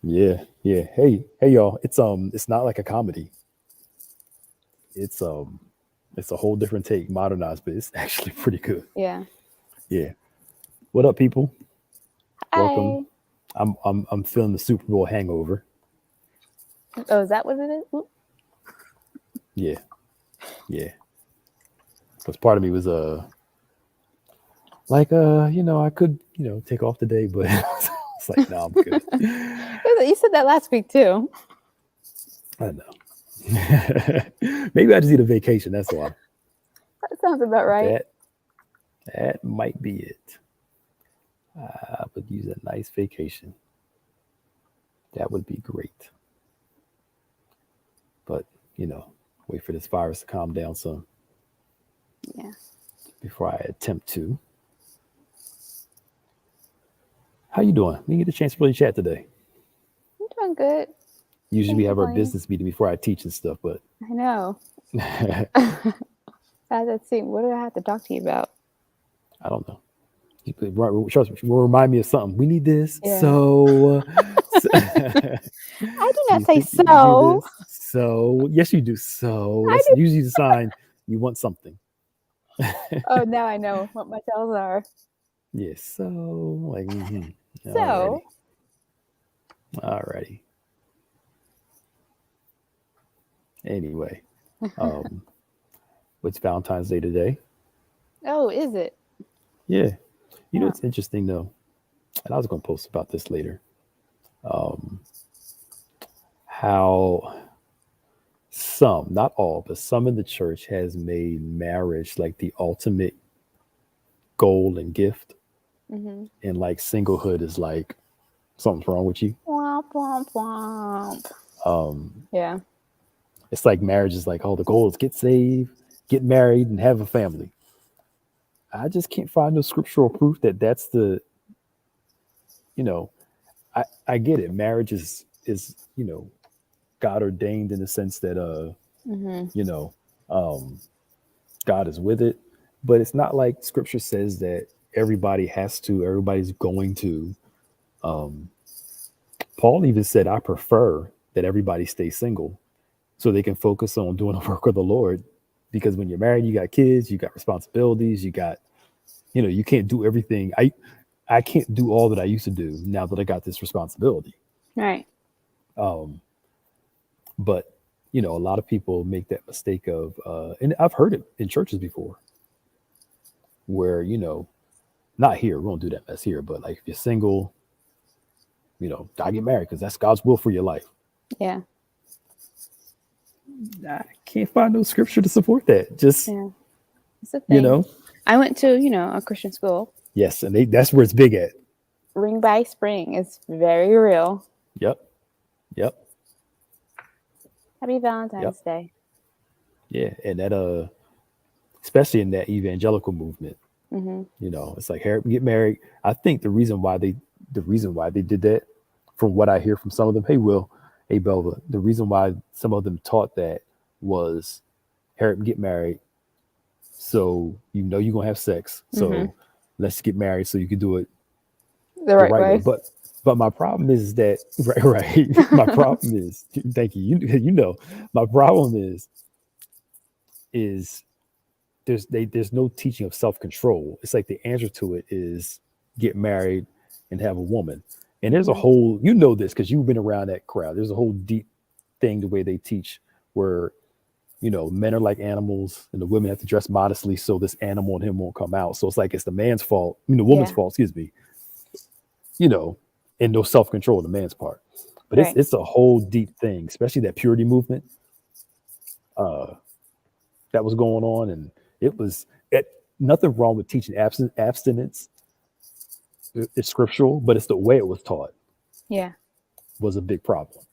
Yeah, yeah. Hey, y'all. It's not like a comedy. It's it's a whole different take, modernized, but it's actually pretty good. Yeah. Yeah. What up, people? Welcome. Hi. I'm feeling the Super Bowl hangover. Oh, is that what it is? Oop. Yeah, yeah. Because part of me was like I could take off today, but it's like no, I'm good. You said that last week too. I know. Maybe I just need a vacation. That's why. That sounds about right. That that might be it. I would use a nice vacation. That would be great. But you know, wait for this virus to calm down some Yeah. before I attempt to. How you doing? We get a chance to really chat today. I'm doing good. Usually we Can't have our complain. business meeting before I teach and stuff, but I know. I Let's see. What do I have to talk to you about? don't know. Trust me, will remind me of something. We need this. Yeah. So I do not you say think you can do so. this? So yes, you do. So I that's do. usually the sign you want something. Oh, now I know what my tells are. Yes. So like, So, alrighty, alrighty. Anyway, um, what's Valentine's Day today? oh, is it? Yeah. You know, Yeah. it's interesting though, and I was going to post about this later. Um, how some, not all, but some in the church has made marriage like the ultimate goal and gift, Mm-hmm. and like singlehood is like something's wrong with you. Womp womp womp. Um, Yeah. it's like marriage is like, oh, the goal is get saved, get married, and have a family. I just can't find no scriptural proof that that's the, you know, I get it. Marriage is God ordained in the sense that Mm-hmm. you know um God is with it, but it's not like Scripture says that everybody's going to. Um, Paul even said, "I prefer that everybody stay single so they can focus on doing the work of the Lord." Because when you're married, you got kids, you got responsibilities, you got you can't do everything. I can't do all that I used to do now that I got this responsibility. Right. Um, but a lot of people make that mistake of, and I've heard it in churches before, where not here, we won't do that mess here, but like if you're single, gotta get married because that's God's will for your life. Yeah. I can't find no scripture to support that. Just, Yeah. It's a you thing. know, I went to, a Christian school. yes, and that's where it's big at. Ring by Spring is very real. Yep, yep, Happy yep, Valentine's Day. yeah, and that especially in that evangelical movement, Mm-hmm. it's like Harry get married. I think the reason why they did that, from what I hear from some of them, hey Will, hey Belva, the reason why some of them taught that was Harry get married, so you're gonna have sex, Mm-hmm. so let's get married so you can do it The the right right way. way. But my problem is that right, right. My problem is, thank you. My problem is there's no teaching of self control. It's like the answer to it is get married and have a woman. And there's a Mm-hmm. whole this because you've been around that crowd. There's a whole deep thing the way they teach where men are like animals and the women have to dress modestly so this animal in him won't come out. So it's like it's the man's fault, the woman's Yeah. fault, excuse me, you know, and no self control on the man's part. But it's Right. it's a whole deep thing, especially that purity movement uh, that was going on, and it was nothing wrong with teaching abstinence. It's scriptural, but it's the way it was taught Yeah. was a big problem.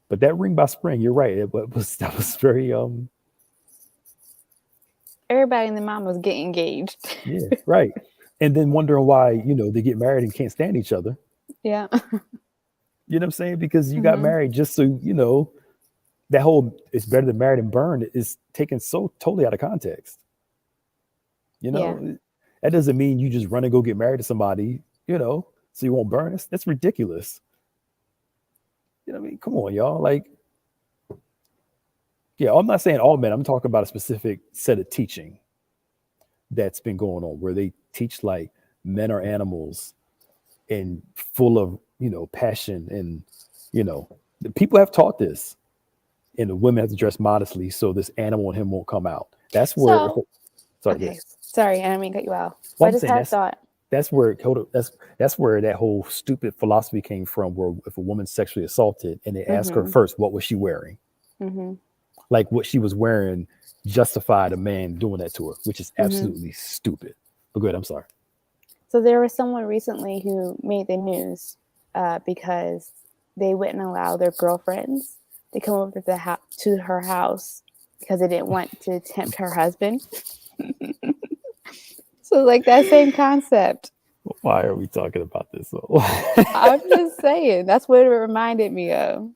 But that ring by spring, you're right. That was very Everybody and their mom was getting engaged. yeah, right. And then wondering why they get married and can't stand each other. Yeah. You know what I'm saying? Because you got Mm-hmm. married just so that whole "it's better than married and burned" is taken so totally out of context. You Yeah. know, that doesn't mean you just run and go get married to somebody, so you won't burn. That's ridiculous. You know what I mean? Come on, y'all. Like, yeah, I'm not saying all men. I'm talking about a specific set of teaching that's been going on where they teach like men are animals and full of, passion. And, the people have taught this, and the women have to dress modestly so this animal in him won't come out. That's where, So, sorry, okay, yes. sorry, I didn't mean to cut you off. Well, I I'm just saying had a thought. that's where that's where that whole stupid philosophy came from. Where if a woman's sexually assaulted and they ask her first, what was she wearing? Like what she was wearing justified a man doing that to her, which is absolutely stupid. But good, I'm sorry. So there was someone recently who made the news because they wouldn't allow their girlfriends to come over to her house because they didn't want to tempt her husband. So like that same concept. Why are we talking about this? I'm just saying. That's what it reminded me of.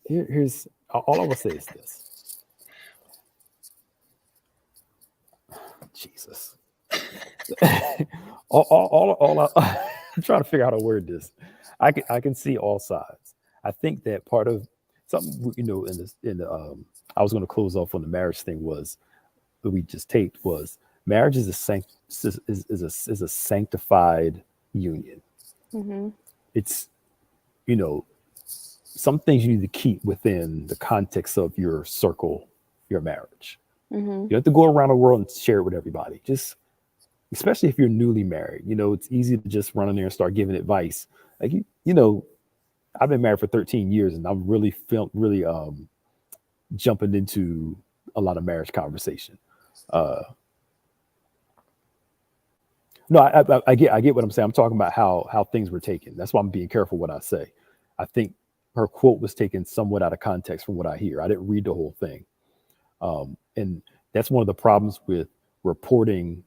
Here's all I will say is this. Jesus. I'm trying to figure out how to word this. I can see all sides. I think that part of something, I was going to close off on the marriage thing was that we just taped was marriage is a sanctified union. It's, some things you need to keep within the context of your circle, your marriage. You have to go around the world and share it with everybody. Just, especially if you're newly married, it's easy to just run in there and start giving advice. Like, I've been married for 13 years and I'm really jumping into a lot of marriage conversation. No, I get what I'm saying. I'm talking about how things were taken. That's why I'm being careful what I say. I think her quote was taken somewhat out of context from what I hear. I didn't read the whole thing. And that's one of the problems with reporting.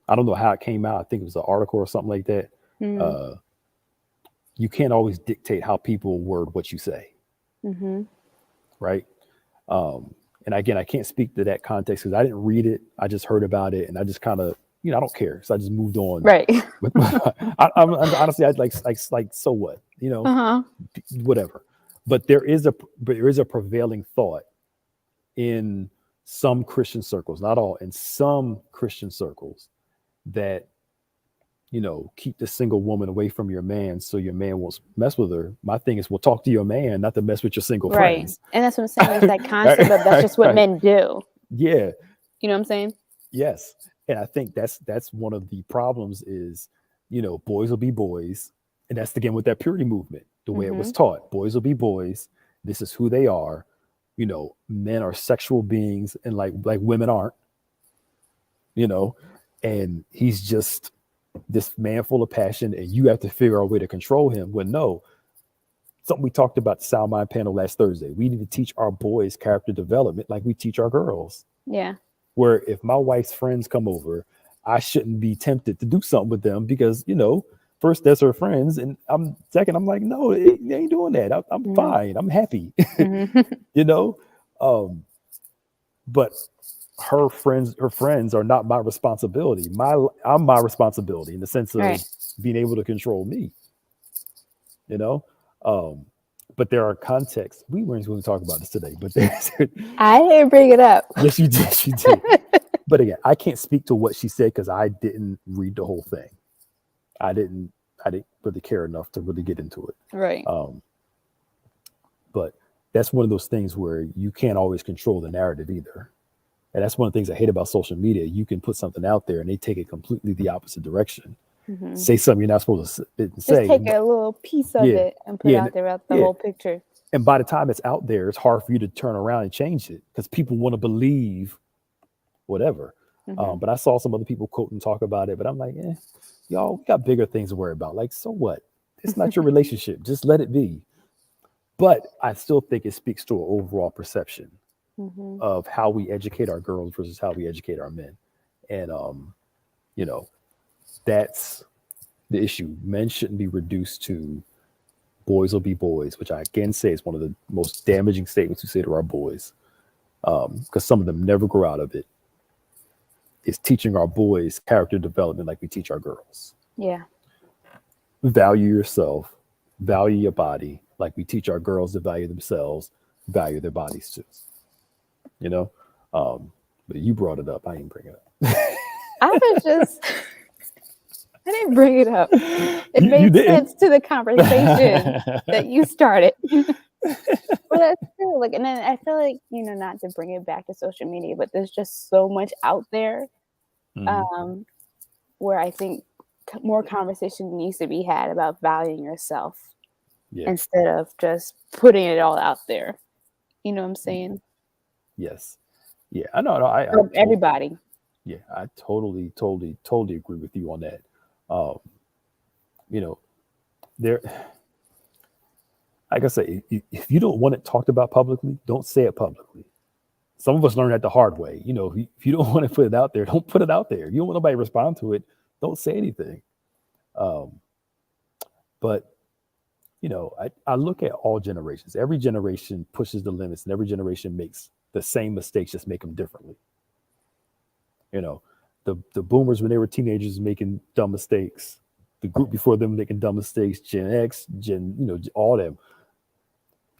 I don't know how it came out. I think it was an article or something like that. You can't always dictate how people word what you say. Right. And again, I can't speak to that context because I didn't read it. I just heard about it and I just kind of, I don't care. So I just moved on. Right. I'm honestly, I'd like, so what, whatever. But there is a prevailing thought in some Christian circles, not all, in some Christian circles that, keep the single woman away from your man so your man won't mess with her. My thing is, we'll talk to your man, not to mess with your single friends. And that's what I'm saying. It's that concept of that's just what men do. Yeah. You know what I'm saying? Yes. And I think that's one of the problems is, boys will be boys. And that's again with that purity movement, the way it was taught. Boys will be boys. This is who they are. Men are sexual beings and like women aren't, and he's just this man full of passion and you have to figure out a way to control him. Well, no, something we talked about the Sound Mind panel last Thursday. We need to teach our boys character development like we teach our girls. Yeah. Where if my wife's friends come over, I shouldn't be tempted to do something with them because, first that's her friends. And I'm like, no, they ain't doing that. I'm fine. I'm happy, but her friends are not my responsibility. I'm my responsibility in the sense of being able to control me, but there are contexts. We weren't going to talk about this today, but I didn't bring it up. Yes, you did. She did. But again, I can't speak to what she said because I didn't read the whole thing. I didn't really care enough to really get into it. Right. But that's one of those things where you can't always control the narrative either. And that's one of the things I hate about social media. You can put something out there and they take it completely the opposite direction. Say something you're not supposed to say. Just take a little piece of it and put it out there about the whole picture. And by the time it's out there, it's hard for you to turn around and change it because people want to believe whatever. But I saw some other people quote and talk about it, but I'm like, y'all, we got bigger things to worry about. Like, so what? It's not your relationship. Just let it be. But I still think it speaks to an overall perception of how we educate our girls versus how we educate our men. And, that's the issue. Men shouldn't be reduced to boys will be boys, which I again say is one of the most damaging statements we say to our boys. Because some of them never grow out of it. Is teaching our boys character development like we teach our girls. Yeah. value yourself, value your body, like we teach our girls to value themselves, value their bodies too. You know, but you brought it up. I didn't bring it up. I was just, I didn't bring it up. It You made didn't. sense to the conversation that you started. Well, that's true. Like, and then I feel like, not to bring it back to social media, but there's just so much out there Mhm. where I think more conversation needs to be had about valuing yourself Yeah. instead of just putting it all out there. You know what I'm saying? Yes. Yeah. I know. No, I For totally. everybody. Yeah. I totally agree with you on that. Um, you know, there. Like I say, if you don't want it talked about publicly, don't say it publicly. Some of us learn that the hard way. If you don't want to put it out there, don't put it out there. You don't want nobody to respond to it. Don't say anything. Um, but I look at all generations. Every generation pushes the limits, and every generation makes the same mistakes, just make them differently. You know, the boomers when they were teenagers making dumb mistakes. The group before them making dumb mistakes. Gen X, all them.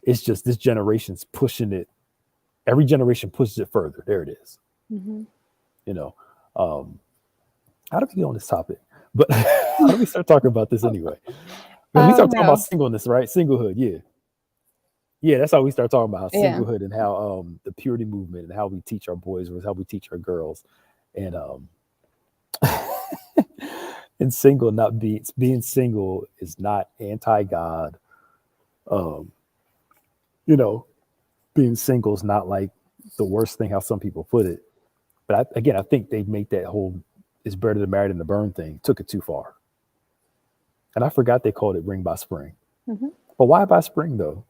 It's just this generation's pushing it. Every generation pushes it further. There it is. Mm-hmm. You know, um, how do we get on this topic? But how do we start talking about this anyway? Because we Oh start talking about no. singleness, right? Singlehood, yeah. Yeah, that's how we start talking about how Yeah. singlehood and how the purity movement and how we teach our boys versus how we teach our girls. And and single not being single is not anti-God. Um, you know, being single is not like the worst thing how some people put it. But I think they make that whole "it's better to marry than to burn" thing took it too far. And I forgot they called it ring by spring. Hmm. But why by spring though?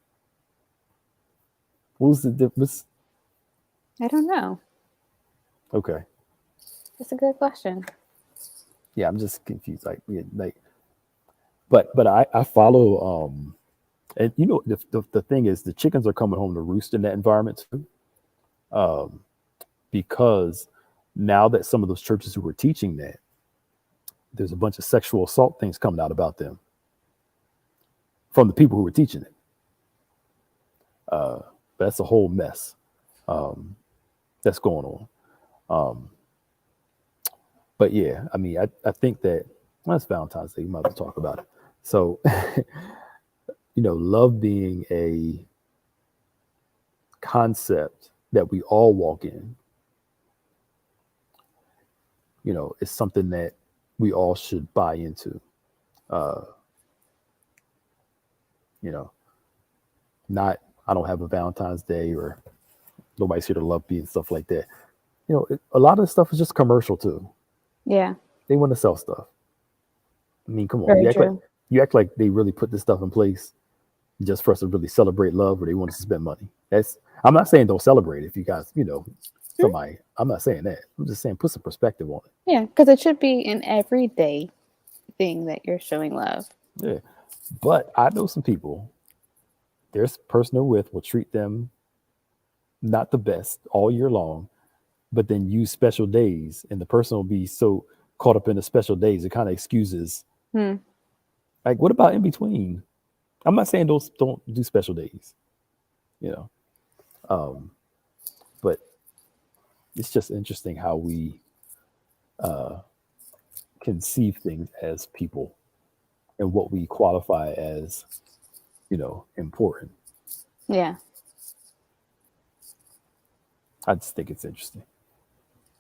What was the difference? I don't know. Okay. That's a good question. Yeah, I'm just confused. Like, yeah, like, but I follow. And the thing is, the chickens are coming home to roost in that environment too, um, because now that some of those churches who were teaching that, there's a bunch of sexual assault things coming out about them from the people who were teaching it. But that's a whole mess that's going on. Um, but yeah, I mean, I think that well, it's Valentine's Day. You might as well talk about it. So, love being a concept that we all walk in, is something that we all should buy into. Uh, you know, not I don't have a Valentine's Day or nobody's here to love me and stuff like that. A lot of the stuff is just commercial too. Yeah. They want to sell stuff. I mean, come on, Very true. you act like they really put this stuff in place just for us to really celebrate love, or they want us to spend money. I'm not saying don't celebrate if you guys, somebody. I'm not saying that. I'm just saying put some perspective on Yeah, because it should be an everyday thing that you're showing love. it. Yeah, but I know some people. Their person they're with will treat them not the best all year long, but then use special days, and the person will be so caught up in the special days it kind of excuses. Hmm. Like, what about in between? I'm not saying don't do special days, you know, um, but it's just interesting how we conceive things as people and what we qualify as, important. Yeah, I just think it's interesting.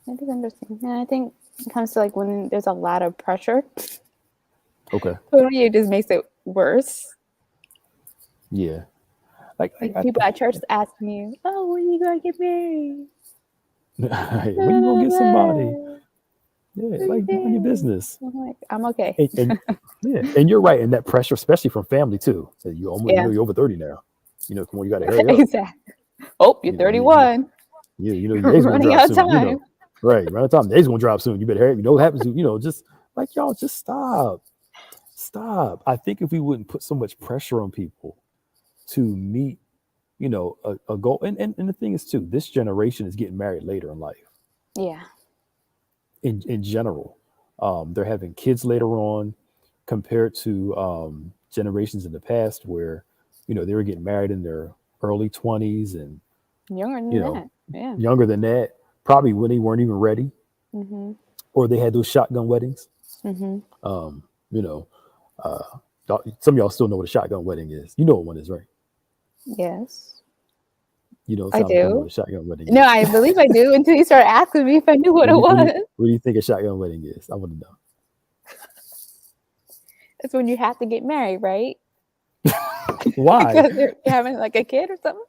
it is interesting. And I think it comes to like when there's a lot of pressure, Okay. it just makes it worse. Yeah. Like, Like people at church asking you, "Oh, when are you gonna get married? hey, when you gonna get somebody? Yeah, like mind your business. I'm like, I'm okay. And yeah, and you're right. And that pressure, especially from family too. So you almost, Yeah, you're over 30 now. Come on, you got to hurry up. exactly. Oh, you're You know, 31. your days gonna Running drop out of soon. time. Right, right on time. Days gonna drop soon. You better hurry. You know what happens? Just like y'all, just stop. I think if we wouldn't put so much pressure on people to meet, a goal, and the thing is too, this generation is getting married later in life. Yeah. In general, they're having kids later on. compared to generations in the past where, they were getting married in their early 20s and, Younger you than know, that. Yeah. younger than that, probably when they weren't even ready, Mm-hmm. or they had those shotgun weddings. Mm-hmm. Um, you know, uh, some of y'all still know what a shotgun wedding is. You know what one is, right? Yes, You don't I sound like you know what do. a shotgun wedding No, is. I believe I do until you started asking me if I knew what it was. What do you think a shotgun wedding is? I want to know. It's when you have to get married, right? Why? Because you're having like a kid or something.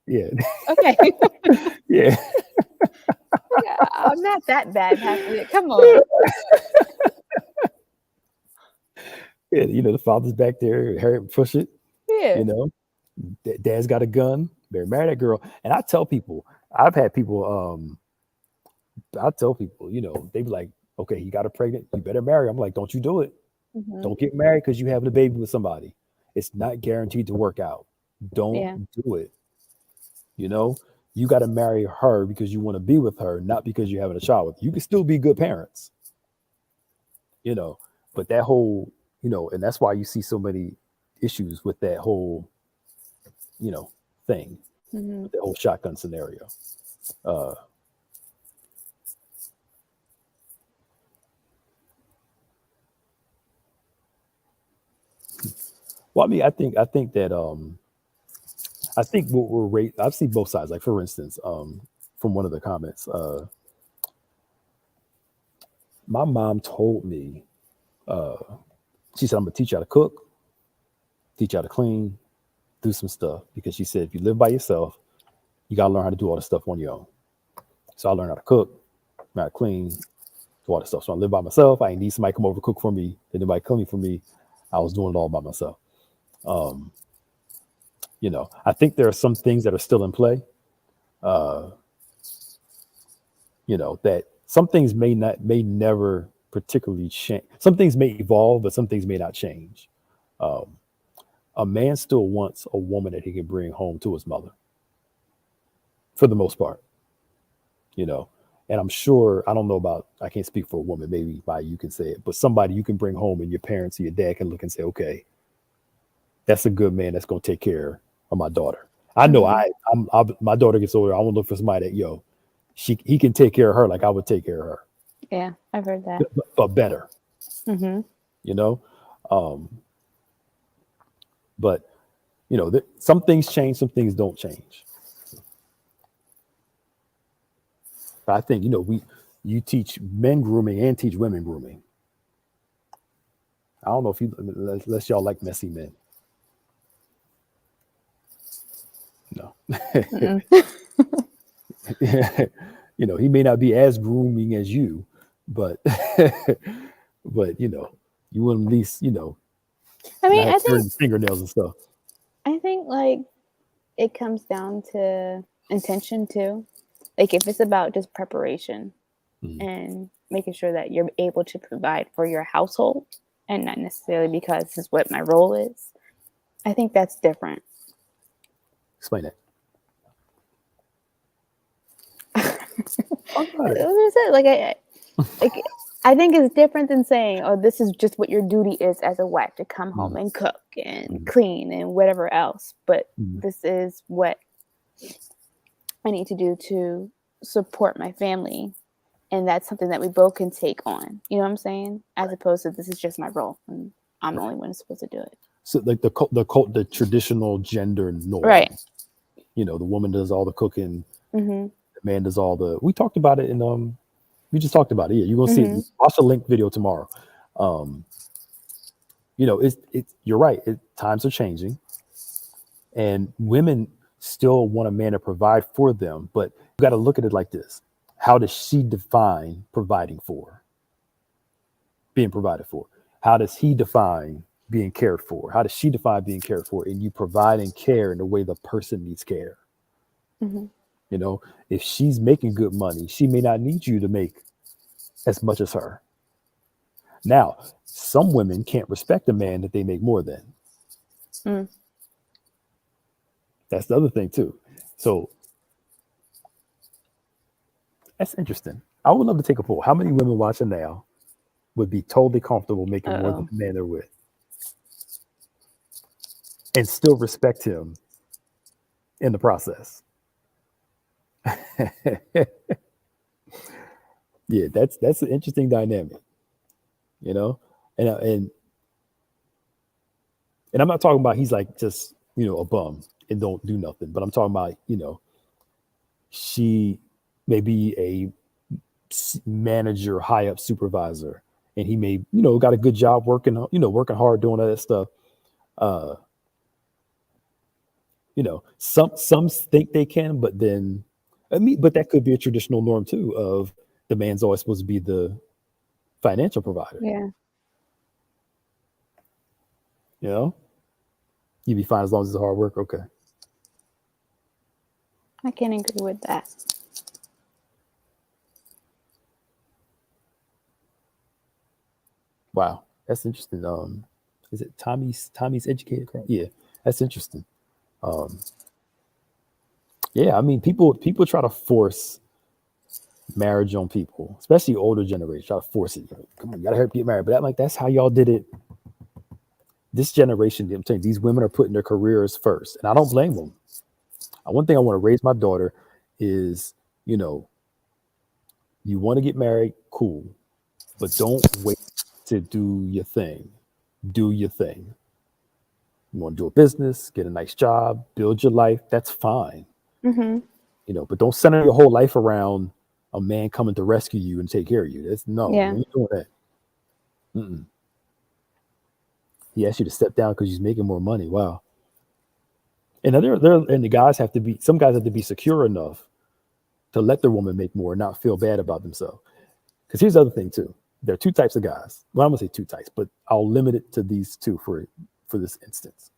Yeah, Okay. yeah. Yeah, I'm not that bad, Pastor. Come on. Yeah, the father's back there, Harry push it, Yeah. you know. Dad's got a gun, better marry that girl. And I tell people, I've had people, I tell people, they be like, okay, you got her pregnant, you better marry her. I'm like, don't you do it. Mm-hmm. Don't get married because you having a baby with somebody. It's not guaranteed to work out. Yeah. Don't do it. You know, you got to marry her because you want to be with her, not because you're having a child with her. You can still be good parents, but that whole, and that's why you see so many issues with that whole, thing, Mm-hmm. the whole shotgun scenario. Uh, well, I mean, I think that, I think what I've seen both sides. Like for instance, from one of the comments, my mom told me, uh, she said, I'm gonna teach you how to cook, teach you how to clean, do some stuff. Because she said, if you live by yourself, you gotta learn how to do all this stuff on your own. So I learned how to cook, how to clean, do all this stuff. So I live by myself. I ain't need somebody to come over to cook for me. Did anybody clean for me? I was doing it all by myself. Um, I think there are some things that are still in play. Uh, that some things may never particularly change. Some things may evolve, but some things may not change. Um, a man still wants a woman that he can bring home to his mother, for the most part, you know. And I'm sure, I don't know about, I can't speak for a woman, maybe by you can say it, but somebody you can bring home and your parents or your dad can look and say, okay, that's a good man that's going to take care of my daughter. I know my daughter gets older. I want to look for somebody that, he can take care of her like I would take care of her, Yeah, I've heard that. but better, Mm-hmm. you know. Um, but some things change, some things don't change. But I think you teach men grooming and teach women grooming. I don't know if unless y'all like messy men. No. He may not be as grooming as you, but but you will at least I mean, not have certain fingernails and stuff. I think like it comes down to intention too. Like if it's about just preparation and making sure that you're able to provide for your household and not necessarily because this is what my role is, I think that's different. Explain that. I think it's different than saying, "Oh, this is just what your duty is as a wife to come home and cook and clean and whatever else." But this is what I need to do to support my family, and that's something that we both can take on. You know what I'm saying? As opposed to this is just my role, and I'm the only one who's supposed to do it. So like the traditional gender norm, right? The woman does all the cooking, Mm-hmm. the man does all the. We talked about it in we just talked about it. Yeah, you're gonna see it. Watch the link video tomorrow. It's you're right. Times are changing, and women still want a man to provide for them, but you got to look at it like this: how does she define providing for? Being provided for. How does he define being cared for? How does she define being cared for? And you provide and care in the way the person needs care. Mm-hmm. If she's making good money, she may not need you to make as much as her. Now, some women can't respect a man that they make more than. That's the other thing too. So that's interesting. I would love to take a poll. How many women watching now would be totally comfortable making more than Uh-oh. the man they're with and still respect him in the process. Yeah, that's an interesting dynamic, you know? And and I'm not talking about he's like just, a bum and don't do nothing, but I'm talking about, she may be a manager, high up supervisor, and he may, got a good job working, working hard doing all that stuff. Uh, some think they can, but then but that could be a traditional norm too of the man's always supposed to be the financial provider. Yeah, You know, you'd be fine as long as it's hard work. Okay. I can agree with that. Wow, that's interesting. Is it Tommy's educated crowd? Yeah, that's interesting. Um, yeah, I mean, people try to force marriage on people, especially older generation. Try to force it. Come on, you gotta help get married. But that's how y'all did it. This generation, I'm saying, these women are putting their careers first, and I don't blame them. One thing I want to raise my daughter is, you want to get married, cool, but don't wait to do your thing. Do your thing. You want to do a business, get a nice job, build your life. That's fine, Mm-hmm. but don't center your whole life around a man coming to rescue you and take care of you. That's no, Yeah. you ain't doing that. Mm-mm. He asked you to step down because he's making more money. Wow. And and the guys have to be, some guys have to be secure enough to let their woman make more and not feel bad about themselves. Because here's the other thing too. There are two types of guys. Well, I'm gonna say two types, but I'll limit it to these two for this instance.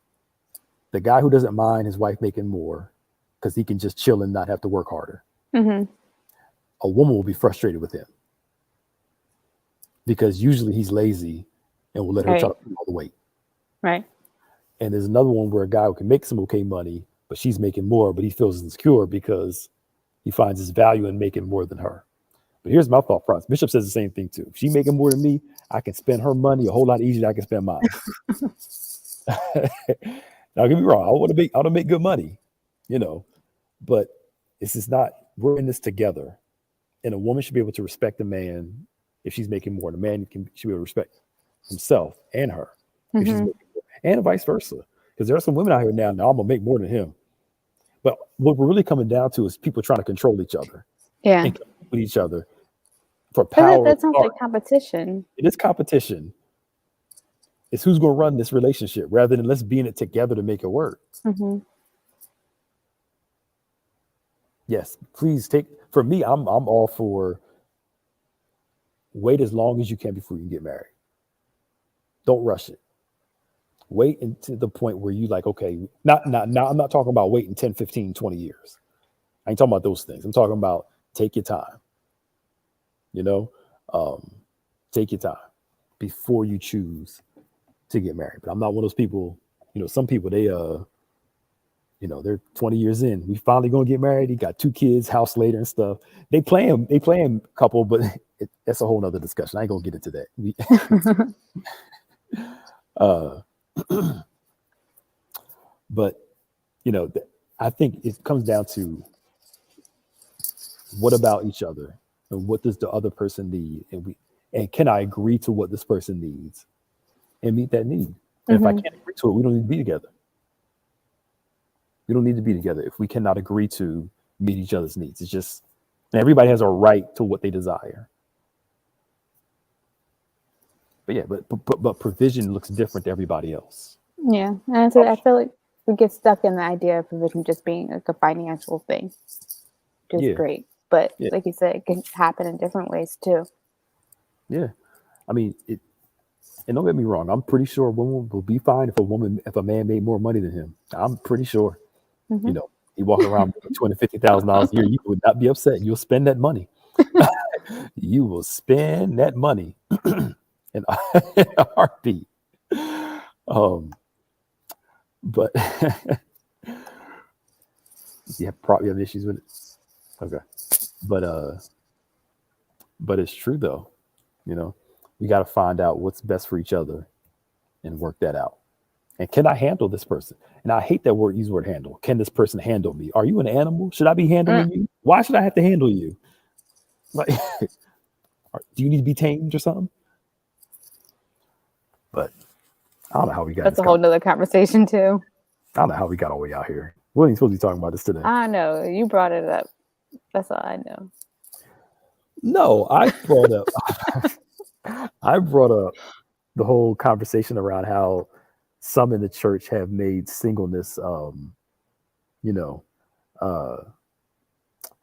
The guy who doesn't mind his wife making more because he can just chill and not have to work harder. Mm-hmm. A woman will be frustrated with him because usually he's lazy and will let her try to pull all the weight. Right. And there's another one where a guy who can make some okay money, but she's making more, but he feels insecure because he finds his value in making more than her. But here's my thought process. Bishop says the same thing too. If she's making more than me, I can spend her money a whole lot easier than I can spend mine. Now, get me wrong. I want to make good money, but this is not, we're in this together. And a woman should be able to respect a man if she's making more. And a man should be able to respect himself and her if she's making more, and vice versa. Because there are some women out here now, I'm going to make more than him. But what we're really coming down to is people trying to control each other. Yeah. And compete with each other for power. That sounds like competition. It is competition. It's who's going to run this relationship rather than let's be in it together to make it work. Mm-hmm. Yes, please for me, I'm all for wait as long as you can before you can get married. Don't rush it. Wait until the point where you like, okay, not I'm not talking about waiting 10, 15, 20 years. I ain't talking about those things. I'm talking about take your time. Take your time before you choose to get married. But I'm not one of those people, some people, they're 20 years in. We finally gonna get married. He got 2 kids, house later and stuff. They playing couple, but that's a whole nother discussion. I ain't gonna get into that. But I think it comes down to what about each other and what does the other person need, and can I agree to what this person needs and meet that need? And if I can't agree to it, we don't need to be together. We don't need to be together if we cannot agree to meet each other's needs. It's just everybody has a right to what they desire. But yeah, but provision looks different to everybody else. Yeah, and so I feel like we get stuck in the idea of provision just being like a financial thing, which is great. But like you said, it can happen in different ways too. Yeah, I mean, and don't get me wrong. I'm pretty sure a woman will be fine if a man made more money than him. I'm pretty sure. Mm-hmm. He walking around with $250,000 a year. You would not be upset. You'll spend that money. You will spend that money in a heartbeat. But you probably have issues with it. Okay, but it's true though. We got to find out what's best for each other and work that out. And can I handle this person? And I hate that word, use the word handle. Can this person handle me? Are you an animal? Should I be handling you? Why should I have to handle you? Like, do you need to be tamed or something? But I don't know how we got That's this a whole nother conversation too. I don't know how we got all the way out here. We ain't supposed to be talking about this today. I know. You brought it up. That's all I know. No, I brought up the whole conversation around how some in the church have made singleness,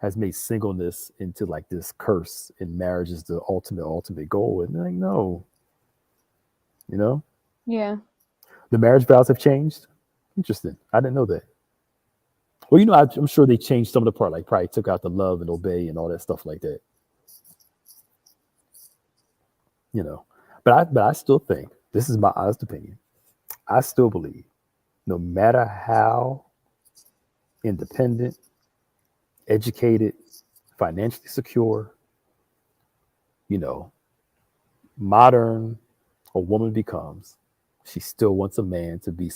has made singleness into like this curse, and marriage is the ultimate goal. And like, no, Yeah. the marriage vows have changed. Interesting. I didn't know that. Well, I'm sure they changed some of the part, like probably took out the love and obey and all that stuff like that. But I still think, this is my honest opinion, I still believe no matter how independent, educated, financially secure, modern a woman becomes, she still wants a man to be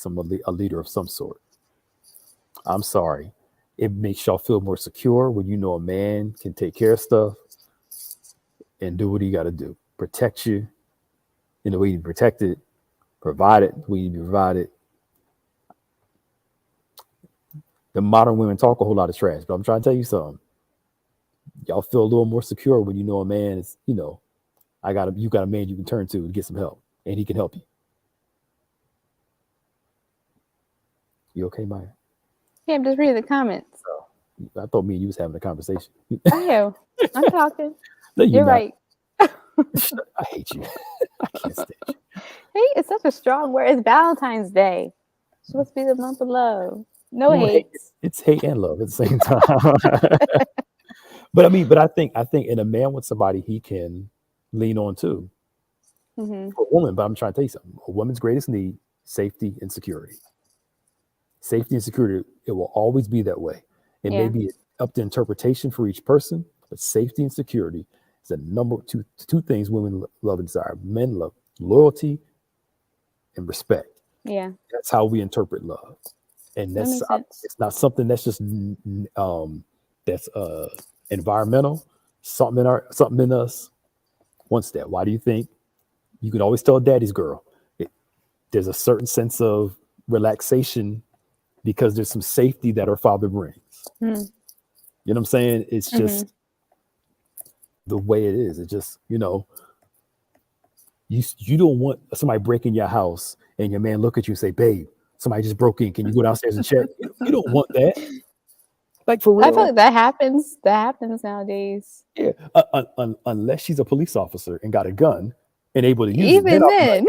a leader of some sort. I'm sorry. It makes y'all feel more secure when a man can take care of stuff and do what he got to do. Protect you in the way you protect it, provide it when you provide it. The modern women talk a whole lot of trash, but I'm trying to tell you something. Y'all feel a little more secure when a man is, you got a man you can turn to and get some help, and he can help you. You okay, Maya? Yeah, I'm just reading the comments. Oh, I thought me and you was having a conversation. I am. I'm talking. No, You're not. right. I hate you. I can't stand you. Hate is such a strong word. It's Valentine's Day. It's supposed to be the month of love. No hate. It's hate and love at the same time. But I think in a man with somebody he can lean on too. Mm-hmm. For a woman, but I'm trying to tell you something. A woman's greatest need, safety and security. Safety and security, it will always be that way. It may be up to interpretation for each person, but safety and security is the number two things women love and desire. Men love loyalty and respect. Yeah. That's how we interpret love. And that's it's not something that's just that's environmental. Something in us wants that. Why do you think? You can always tell daddy's girl. There's a certain sense of relaxation because there's some safety that her father brings. You know what I'm saying? It's just the way it is. It just, you don't want somebody breaking your house and your man look at you and say, babe, somebody just broke in. Can you go downstairs and check? You don't want that. Like, for real. I feel like that happens. That happens nowadays. Yeah. Unless she's a police officer and got a gun and able to use it. Even then.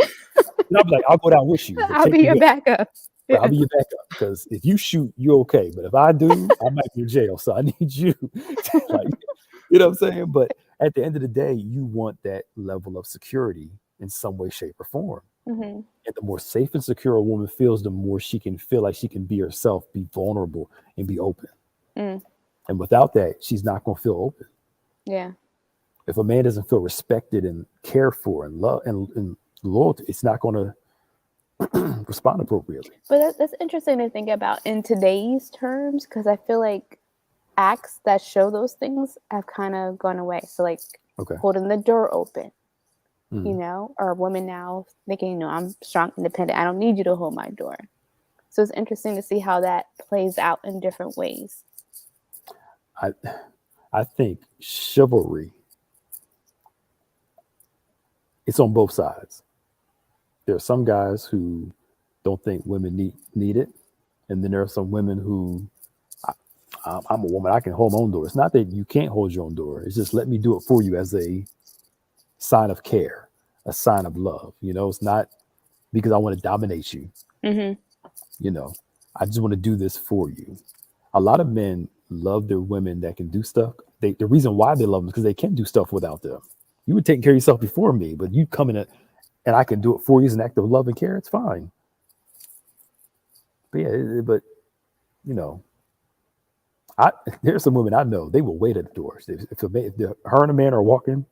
I'll be like, I'll go down with you. I'll be your backup. Yeah. I'll be your backup, because if you shoot, you're okay. But if I do, I might be in jail. So I need you. Like, you know what I'm saying? But at the end of the day, you want that level of security in some way, shape, or form. And the more safe and secure a woman feels, the more she can feel like she can be herself, be vulnerable, and be open. And without that, she's not going to feel open. Yeah. If a man doesn't feel respected and cared for and love and loyalty, it's not going to respond appropriately. But that's interesting to think about in today's terms, because I feel like acts that show those things have kind of gone away. So like holding the door open, or a woman now thinking, I'm strong, independent. I don't need you to hold my door. So it's interesting to see how that plays out in different ways. I think chivalry, it's on both sides. There are some guys who don't think women need it. And then there are some women who, I'm a woman, I can hold my own door. It's not that you can't hold your own door. It's just, let me do it for you as a sign of care, a sign of love. It's not because I want to dominate you. I just want to do this for you. A lot of men love their women that can do stuff. The reason why they love them is because they can do stuff without them. You were taking care of yourself before me, but you come in and I can do it for you as an act of love and care. It's fine. But there's some women I know, they will wait at the doors. If her and a man are walking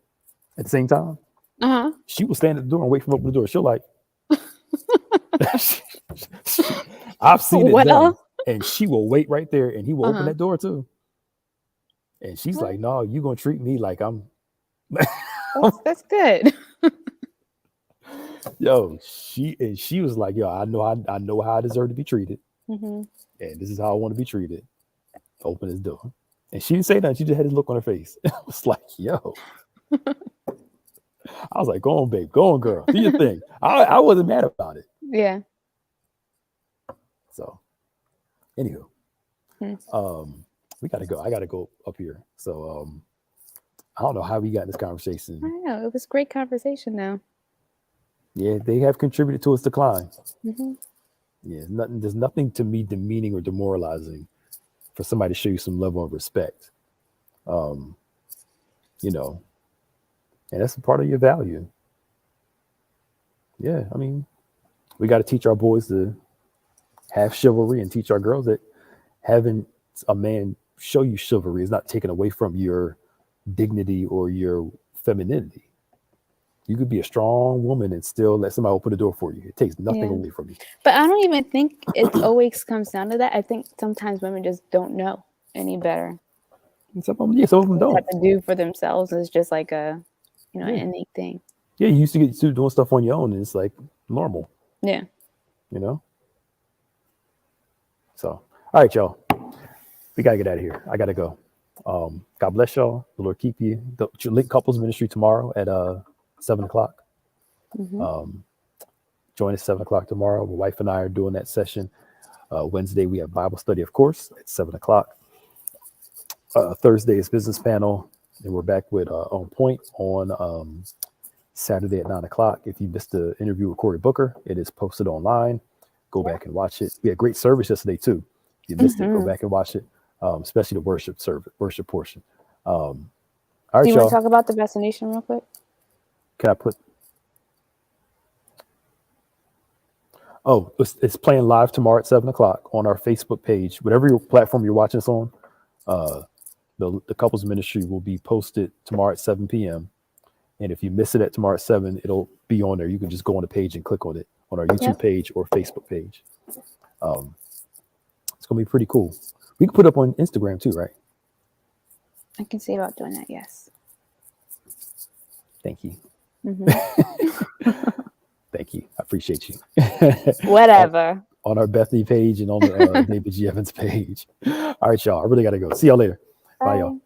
at the same time, Uh-huh. She will stand at the door and wait for him to open the door. She'll like, I've seen it done. Well, And she will wait right there and he will open Uh-huh. that door too. And she's Well. like, no, you gonna treat me like I'm that's good. yo. She was like, yo, I know how I deserve to be treated. Hmm. And this is how I want to be treated. Open his door. And she didn't say nothing. She just had this look on her face. I was like, yo. I was like, go on, babe. Go on, girl. Do your thing. I wasn't mad about it. Yeah. So, anywho, Hmm. we got to go. I got to go up here. So, I don't know how we got in this I conversation. don't know. It was great conversation, though. Yeah, they have contributed to its decline. Hmm. Yeah, there's nothing to me demeaning or demoralizing for somebody to show you some level of respect. You know, and that's a part of your value. Yeah, I mean, we got to teach our boys to have chivalry and teach our girls that having a man show you chivalry is not taken away from your dignity or your femininity. You could be a strong woman and still let somebody open the door for you. It takes nothing Yeah. away from you. But I don't even think it always comes down to that. I think sometimes women just don't know any better. And some of them What don't. to do for themselves is just like a, an Yeah. innate thing. Yeah, you used to get used to doing stuff on your own, and it's like normal, Yeah. you know? So, all right, y'all. We got to get out of here. I got to go. God bless y'all. The Lord keep you. The Link Couples Ministry tomorrow at 7 o'clock. Hmm. Join us 7 o'clock tomorrow. My wife and I are doing that session. Wednesday, we have Bible study, of course, at 7 o'clock. Thursday is business panel. And we're back with On Point on Saturday at 9 o'clock. If you missed the interview with Cory Booker, it is posted online. Go back and watch it. We had great service yesterday, too. If you missed it, go back and watch it, especially the worship portion. All right, Do you y'all. want to talk about the destination real quick? Can I put... Oh, it's playing live tomorrow at 7 o'clock on our Facebook page. Whatever your platform you're watching us on, the Couples Ministry will be posted tomorrow at 7 p.m. And if you miss it at tomorrow at 7, it'll be on there. You can just go on the page and click on it on our YouTube page or Facebook page. It's going to be pretty cool. We can put it up on Instagram too, right? I can see about doing that, yes. Thank you. Hmm. Thank you. I appreciate you. Whatever. On our Bethany page and on the David G. Evans page. All right, y'all. I really got to go. See y'all later. Bye, y'all.